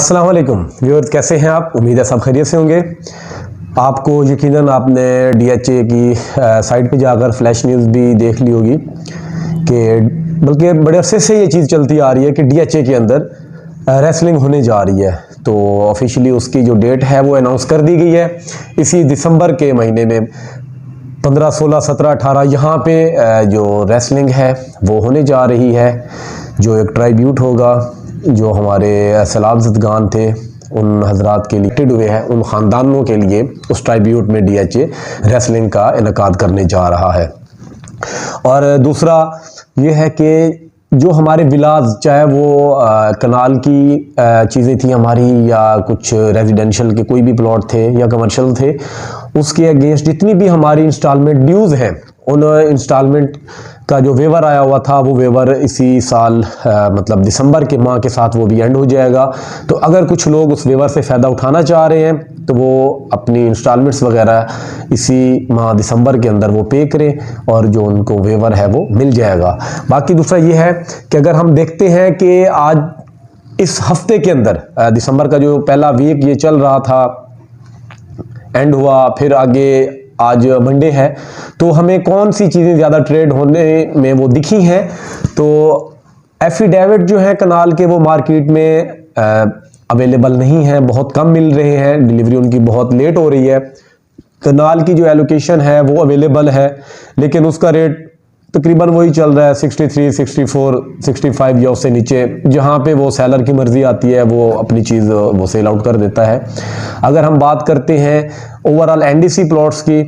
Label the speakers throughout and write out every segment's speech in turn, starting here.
Speaker 1: अस्सलाम वालेकुम व्यूअर्स, कैसे हैं आप? उम्मीद है सब खैरियत से होंगे। आपको यकीनन आपने DHA की साइट पे जाकर फ्लैश न्यूज़ भी देख ली होगी कि बल्कि बड़े अरसे से ये चीज़ चलती आ रही है कि DHA के अंदर रेसलिंग होने जा रही है। तो ऑफिशियली उसकी जो डेट है वो अनाउंस कर दी गई है। इसी दिसंबर के महीने में 15, 16, 17, 18 यहाँ पे जो रेसलिंग है वो होने जा रही है। जो एक ट्राइब्यूट होगा, जो हमारे सलाबज़दगान थे उन हजरात के लिए हुए हैं, उन ख़ानदानों के लिए उस ट्राइब्यूट में DHA रेसलिंग का इनकाद करने जा रहा है। और दूसरा ये है कि जो हमारे विलाज, चाहे वो कनाल की चीज़ें थी हमारी या कुछ रेजिडेंशियल के कोई भी प्लॉट थे या कमर्शियल थे, उसके अगेंस्ट जितनी भी हमारी इंस्टॉलमेंट ड्यूज़ हैं, उन इंस्टॉलमेंट का जो वेवर आया हुआ था वो वेवर इसी साल मतलब दिसंबर के माह के साथ वो भी एंड हो जाएगा। तो अगर कुछ लोग उस वेवर से फ़ायदा उठाना चाह रहे हैं तो वो अपनी इंस्टॉलमेंट्स वगैरह इसी माह दिसंबर के अंदर वो पे करें और जो उनको वेवर है वो मिल जाएगा। बाकी दूसरा ये है कि अगर हम देखते हैं कि आज इस हफ्ते के अंदर दिसंबर का जो पहला वीक ये चल रहा था, एंड हुआ, फिर आगे आज मंडे है, तो हमें कौन सी चीज़ें ज़्यादा ट्रेड होने में वो दिखी हैं। तो एफिडेविट जो है कनाल के वो मार्केट में अवेलेबल नहीं है, बहुत कम मिल रहे हैं, डिलीवरी उनकी बहुत लेट हो रही है। कनाल की जो एलोकेशन है वो अवेलेबल है, लेकिन उसका रेट तकरीबन वही चल रहा है 63, 64, 65 या उससे नीचे। जहाँ पे वो सेलर की मर्जी आती है वो अपनी चीज़ वो सेल आउट कर देता है। अगर हम बात करते हैं ओवरऑल NDC प्लॉट्स की,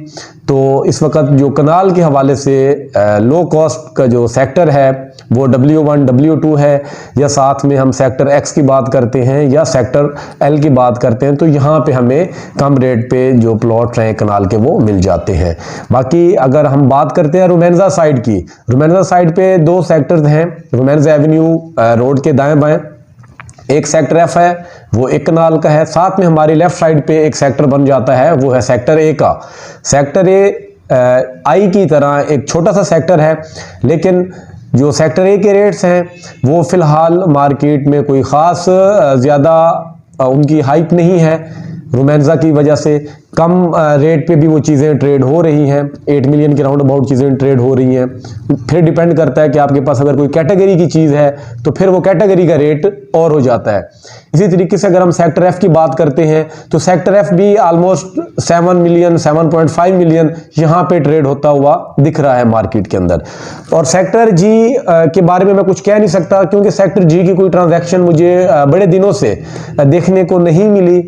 Speaker 1: तो इस वक्त जो कनाल के हवाले से लो कॉस्ट का जो सेक्टर है वो W1, W2 है, या साथ में हम सेक्टर X की बात करते हैं या सेक्टर L की बात करते हैं, तो यहाँ पे हमें कम रेट पे जो प्लॉट हैं कनाल के वो मिल जाते हैं। बाकी अगर हम बात करते हैं रोमेंजा साइड की, रोमेंजा साइड पे दो सेक्टर्स हैं। रोमेंजा एवेन्यू रोड के दाएं बाएं एक सेक्टर F है, वो एक कनाल का है। साथ में हमारी लेफ्ट साइड पे एक सेक्टर बन जाता है, वो है सेक्टर A का। सेक्टर A I की तरह एक छोटा सा सेक्टर है, लेकिन जो सेक्टर A के रेट्स हैं वो फ़िलहाल मार्केट में कोई ख़ास ज़्यादा उनकी हाइप नहीं है। रोमेंजा की वजह से कम रेट पे भी वो चीज़ें ट्रेड हो रही हैं। 8 मिलियन के राउंड अबाउट चीज़ें ट्रेड हो रही हैं। फिर डिपेंड करता है कि आपके पास अगर कोई कैटेगरी की चीज़ है तो फिर वो कैटेगरी का रेट और हो जाता है। इसी तरीके से अगर हम सेक्टर F की बात करते हैं तो सेक्टर F भी ऑलमोस्ट 7 मिलियन, 7.5 मिलियन यहाँ पे ट्रेड होता हुआ दिख रहा है मार्केट के अंदर। और सेक्टर G के बारे में मैं कुछ कह नहीं सकता, क्योंकि सेक्टर G की कोई ट्रांजैक्शन मुझे बड़े दिनों से देखने को नहीं मिली।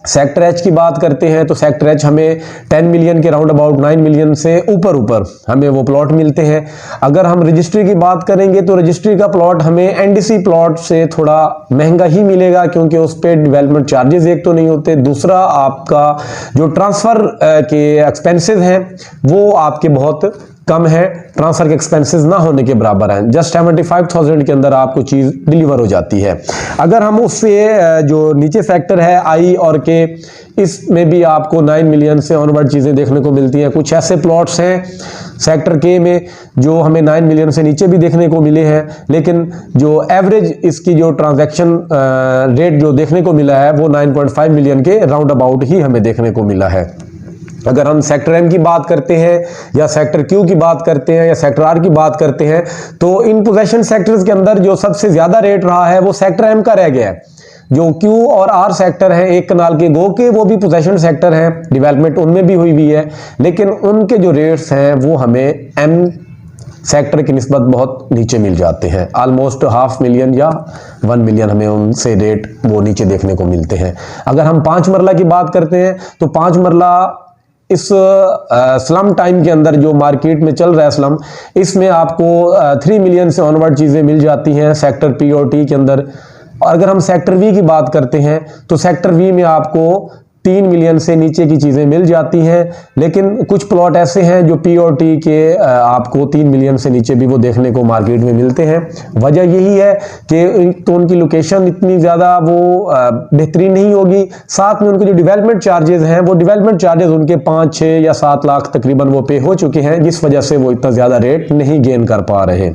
Speaker 1: सेक्टर H की बात करते हैं तो सेक्टर H हमें 10 मिलियन के राउंड अबाउट 9 मिलियन से ऊपर हमें वो प्लॉट मिलते हैं। अगर हम रजिस्ट्री की बात करेंगे तो रजिस्ट्री का प्लॉट हमें NDC प्लॉट से थोड़ा महंगा ही मिलेगा, क्योंकि उस पर डेवलपमेंट चार्जेस एक तो नहीं होते, दूसरा आपका जो ट्रांसफ़र के एक्सपेंसेस हैं वो आपके बहुत कम है, ट्रांसफर के एक्सपेंसेस ना होने के बराबर हैं। जस्ट 75,000 के अंदर आपको चीज़ डिलीवर हो जाती है। अगर हम उससे जो नीचे सेक्टर है I और K, इसमें भी आपको 9 मिलियन से ऑनवर्ड चीज़ें देखने को मिलती हैं। कुछ ऐसे प्लॉट्स हैं सेक्टर K में जो हमें 9 मिलियन से नीचे भी देखने को मिले हैं, लेकिन जो एवरेज इसकी जो ट्रांजैक्शन रेट जो देखने को मिला है वो 9.5 मिलियन के राउंड अबाउट ही हमें देखने को मिला है। अगर हम सेक्टर M की बात करते हैं या सेक्टर Q की बात करते हैं या सेक्टर R की बात करते हैं, तो इन पोजेशन सेक्टर्स के अंदर जो सबसे ज़्यादा रेट रहा है वो सेक्टर M का रह गया है। जो Q और R सेक्टर हैं एक कनाल के गो के, वो भी पोजेशन सेक्टर हैं, डेवलपमेंट उनमें भी हुई है, लेकिन उनके जो रेट्स हैं वो हमें M सेक्टर की निस्बत बहुत नीचे मिल जाते हैं। ऑलमोस्ट 500,000 मिलियन या 1 मिलियन हमें उनसे रेट वो नीचे देखने को मिलते हैं। अगर हम 5 मरला की बात करते हैं तो 5 मरला इस स्लम टाइम के अंदर जो मार्केट में चल रहा है स्लम, इसमें आपको 3 मिलियन से ऑनवर्ड चीज़ें मिल जाती हैं सेक्टर P और T के अंदर। और अगर हम सेक्टर V की बात करते हैं तो सेक्टर V में आपको 3 मिलियन से नीचे की चीज़ें मिल जाती हैं, लेकिन कुछ प्लॉट ऐसे हैं जो P और T के आपको 3 मिलियन से नीचे भी वो देखने को मार्केट में मिलते हैं। वजह यही है कि तो उनकी लोकेशन इतनी ज़्यादा वो बेहतरीन नहीं होगी, साथ में उनके जो डेवलपमेंट चार्जेस हैं वो डेवलपमेंट चार्जेस उनके 5, 6 या 7 लाख तकरीबन वो पे हो चुके हैं, जिस वजह से वो इतना ज़्यादा रेट नहीं गेन कर पा रहे।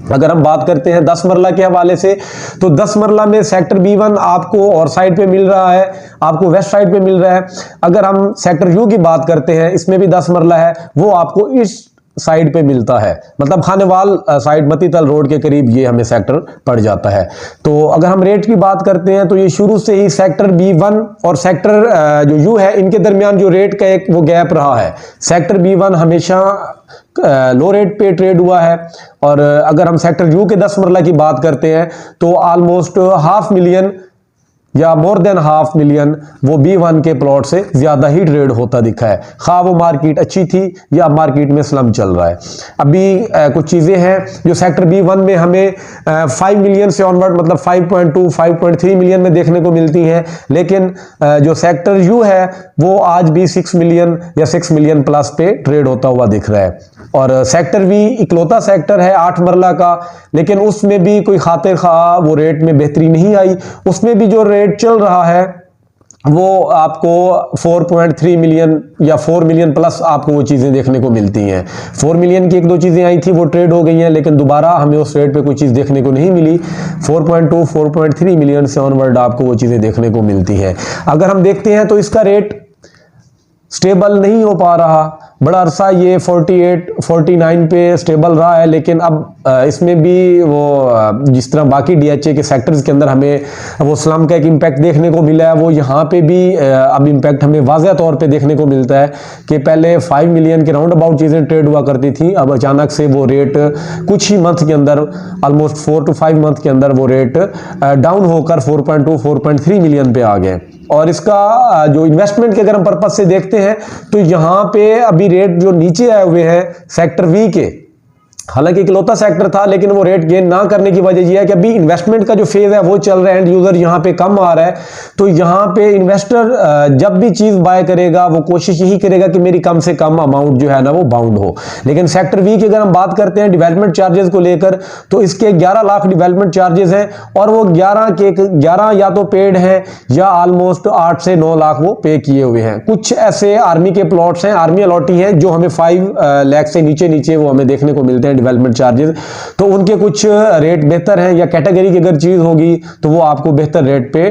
Speaker 1: अगर हम बात करते हैं 10 मरला के हवाले से, तो 10 मरला में सेक्टर B1 आपको और साइड पे मिल रहा है, आपको वेस्ट साइड पे मिल रहा है। अगर हम सेक्टर U की बात करते हैं, इसमें भी 10 मरला है, वो आपको इस साइड पे मिलता है, मतलब खानेवाल साइड मतीतल रोड के करीब ये हमें सेक्टर पड़ जाता है। तो अगर हम रेट की बात करते हैं तो ये शुरू से ही सेक्टर B1 और सेक्टर जो U है, इनके दरमियान जो रेट का एक वो गैप रहा है। सेक्टर B1 हमेशा लो रेट पे ट्रेड हुआ है, और अगर हम सेक्टर U के 10 मरला की बात करते हैं तो ऑलमोस्ट 500,000 या मोर देन 500,000 वो B1 के प्लॉट से ज्यादा ही ट्रेड होता दिखा है, खा वो मार्केट अच्छी थी या मार्केट में स्लम चल रहा है। अभी कुछ चीजें हैं जो सेक्टर B1 में हमें 5 मिलियन से ऑनवर्ड, मतलब 5.2 5.3 मिलियन में देखने को मिलती हैं, लेकिन जो सेक्टर U है वो आज भी 6 मिलियन या 6 मिलियन प्लस पे ट्रेड होता हुआ दिख रहा है। और सेक्टर V इकलौता सेक्टर है 8 मरला का, लेकिन उसमें भी कोई खातिर खा वो रेट में बेहतरी नहीं आई। उसमें भी जो रेट चल रहा है वो आपको 4.3 मिलियन या 4 मिलियन प्लस आपको वो चीजें देखने को मिलती हैं। 4 मिलियन की 1-2 चीजें आई थी, वो ट्रेड हो गई हैं, लेकिन दोबारा हमें उस रेट पे कोई चीज देखने को नहीं मिली। 4.2 4.3 मिलियन से ऑनवर्ड आपको वो चीजें देखने को मिलती हैं। अगर हम देखते हैं तो इसका रेट स्टेबल नहीं हो पा रहा, बड़ा अरसा ये 48 49 पे स्टेबल रहा है, लेकिन अब इसमें भी वो जिस तरह बाकी DHA के सेक्टर्स के अंदर हमें वो स्लम का एक इम्पैक्ट देखने को मिला है, वो यहाँ पे भी अब इम्पैक्ट हमें वाज़ह तौर पे देखने को मिलता है कि पहले 5 मिलियन के राउंड अबाउट चीज़ें ट्रेड हुआ करती थी, अब अचानक से वो रेट कुछ ही मंथ के अंदर, ऑलमोस्ट 4 to 5 मंथ के अंदर वो रेट डाउन होकर 4.2 4.3 मिलियन पे आ गए। और इसका जो इन्वेस्टमेंट के अगर हम पर्पज से देखते हैं तो यहाँ पे अभी रेट जो नीचे आए हुए हैं सेक्टर V के, हालांकि इकलौता सेक्टर था, लेकिन वो रेट गेन ना करने की वजह यह है कि अभी इन्वेस्टमेंट का जो फेज है वो चल रहा है, एंड यूजर यहाँ पे कम आ रहा है। तो यहाँ पे इन्वेस्टर जब भी चीज बाय करेगा वो कोशिश यही करेगा कि मेरी कम से कम अमाउंट जो है ना वो बाउंड हो। लेकिन सेक्टर V की अगर हम बात करते हैं डेवलपमेंट चार्जेस को लेकर, तो इसके 11 लाख डेवलपमेंट चार्जेस हैं, और वो 11 या तो पेड हैं या ऑलमोस्ट 8 से 9 लाख वो पे किए हुए हैं। कुछ ऐसे आर्मी के प्लॉट्स हैं, आर्मी अलॉटी हैं, जो हमें 5 लाख से नीचे वो हमें देखने को मिलते हैं डेवलपमेंट चार्जेस, तो उनके कुछ रेट बेहतर हैं, या कैटेगरी की अगर चीज होगी तो वो आपको बेहतर रेट पे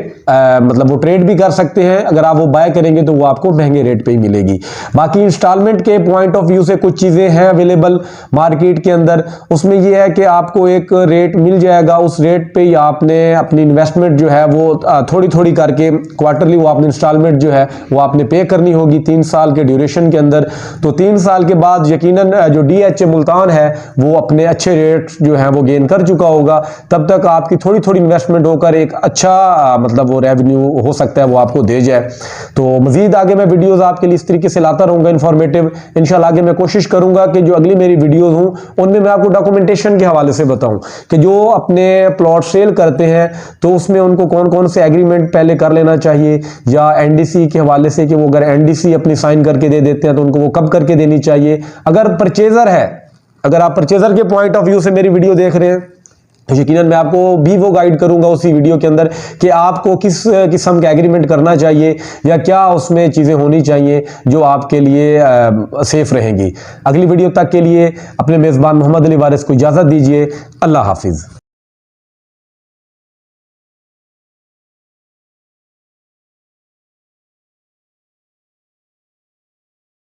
Speaker 1: मतलब वो ट्रेड भी कर सकते हैं। अगर आप वो बाय करेंगे तो वो आपको महंगे रेट पे ही मिलेगी। बाकी इंस्टॉलमेंट के पॉइंट ऑफ व्यू से कुछ चीजें हैं अवेलेबल मार्केट के अंदर, उसमें ये है कि आपको एक रेट मिल जाएगा, उस रेट पे ही आपने अपनी इन्वेस्टमेंट जो है वो थोड़ी थोड़ी करके क्वार्टरली वो आपने इंस्टॉलमेंट जो है वो आपने पे करनी होगी 3 साल के ड्यूरेशन के अंदर। तो 3 साल के बाद यकीनन जो DHA मुल्तान है वो अपने अच्छे रेट जो है वो गेन कर चुका होगा, तब तक आपकी थोड़ी थोड़ी इन्वेस्टमेंट होकर एक अच्छा मतलब वो रेवेन्यू हो सकता है वो आपको दे जाए। तो मजीद आगे मैं वीडियोस आपके लिए इस तरीके से लाता रहूंगा इन्फॉर्मेटिव। इंशाल्लाह आगे मैं कोशिश करूंगा कि जो अगली मेरी वीडियोस हूं उनमें मैं आपको डॉक्यूमेंटेशन के हवाले से बताऊं कि जो अपने प्लॉट सेल करते हैं तो उसमें उनको कौन कौन से एग्रीमेंट पहले कर लेना चाहिए, या NDC के हवाले से कि वो अगर NDC अपनी साइन करके दे देते हैं तो उनको वो कब करके देनी चाहिए। अगर परचेजर है, अगर आप परचेजर के पॉइंट ऑफ व्यू से मेरी वीडियो देख रहे हैं तो यकीनन मैं आपको भी वो गाइड करूंगा उसी वीडियो के अंदर कि आपको किस किस्म का एग्रीमेंट करना चाहिए या क्या उसमें चीज़ें होनी चाहिए जो आपके लिए सेफ रहेंगी। अगली वीडियो तक के लिए अपने मेज़बान मोहम्मद अली वारिस को इजाज़त दीजिए। अल्लाह हाफिज़।